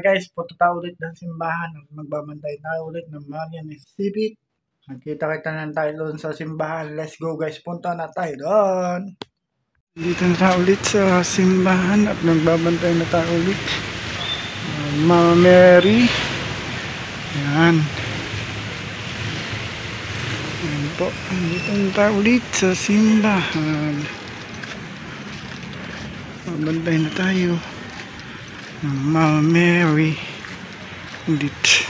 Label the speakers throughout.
Speaker 1: guys, punta tayo ulit ng simbahan at magbabantay tayo ulit ng Marian Exhibit. Magkita-kita na tayo doon sa simbahan. Let's go guys, punta na tayo doon. Dito na tayo ulit sa simbahan at magbabantay na tayo ulit. Mama Mary. Yan. Yan po. Dito na tayo ulit sa simbahan. Magbantay na tayo. Mama Mary dito.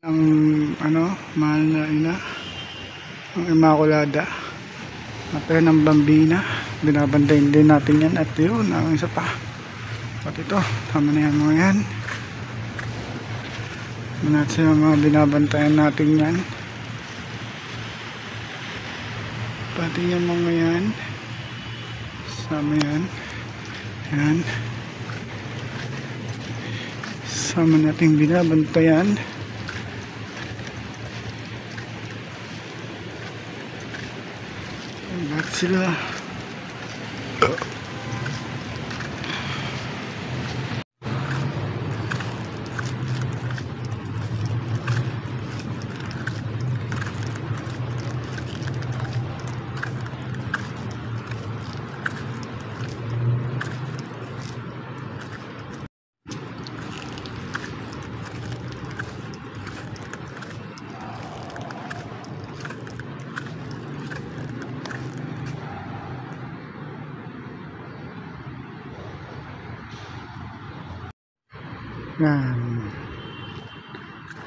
Speaker 1: Ang mahal na ina, ang Immaculada at yun ang Bambina, binabantayin din natin yan. At yun ang isa pa, at ito tama na yan mga yan, manat sa mga binabantayan natin yan. Pati yung mga yan, sama yan, yan, sama nating binabantayan. Bakit sila? Yan.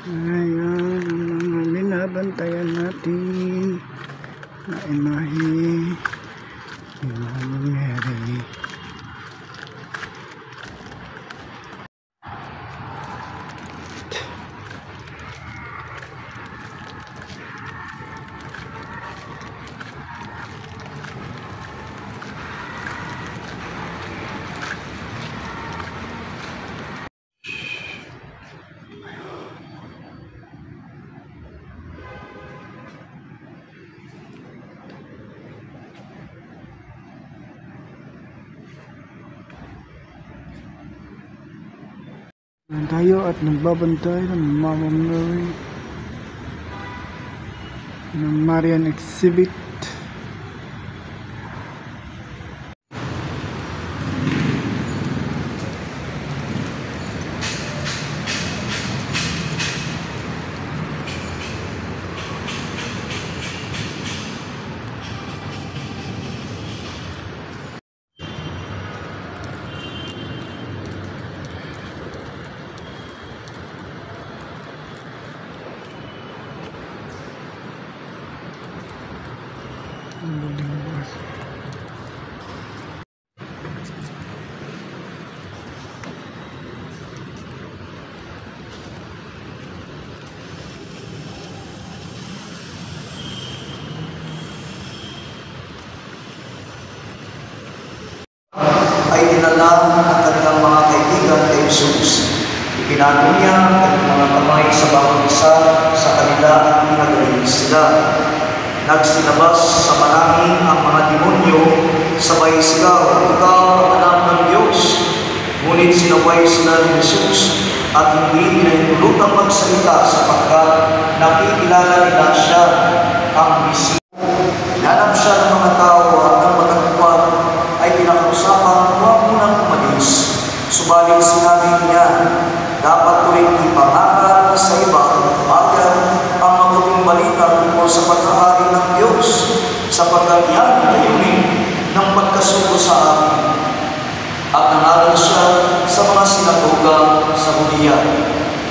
Speaker 1: Ayan ang mga binabantayan natin na imahe ni Mama Mary. Tayo at nagbabantay ng Mama Mary ng Marian Exhibit.
Speaker 2: Ay dinala ng kanilang mga kaibigan kay Jesus. Ipinato niya ang kanilang mga kamay sa bawat isa sa kanila at pinagaling sila. Nagsilabas sa marami ang mga demonyo, sabay sigaw, "Ikaw ang anak ng Diyos." Ngunit sinaway sila ni Jesus at hindi pinahintulutang magsalita sapagkat nakikilala nila siya ang Mesiya. Hinanap siya ng mga tao hanggang matagpuan ay pinakausapang huwag munang umalis. Subalit sinabi niya, dapat tuwing ipangaral sa ibang bayan ang mabuting balita tungkol sa paghahari ng Diyos, sapagkat yan ang layunin ng pagkasuko sa atin. At nangaral siya sa mga sinagoga sa Judea.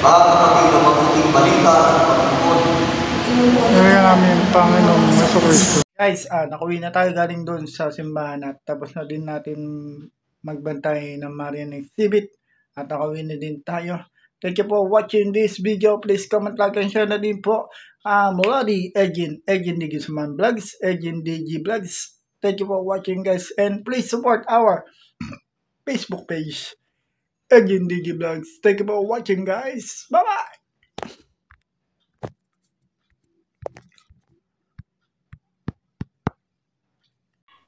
Speaker 2: Kapatid ang mabuting balita ng Panginoon.
Speaker 1: Ngayon namin Panginoong Jesucristo. Guys, nakuwi na tayo galing doon sa simbahan at tapos na din natin magbantay ng Marian Exhibit at nakauwi na din tayo. Thank you for watching this video. Please comment, like, and share na din po. Mula di Egin Digisman Vlogs, Egin DG Vlogs. Thank you for watching guys, and please support our Facebook page, Egin DG Vlogs. Thank you for watching guys. Bye bye.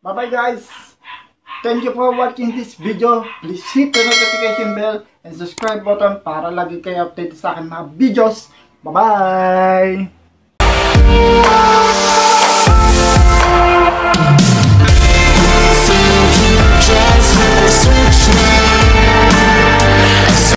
Speaker 1: Bye-bye guys! Thank you for watching this video. Please hit the notification bell and subscribe button para lagi kayo update sa akin mga videos. Bye-bye!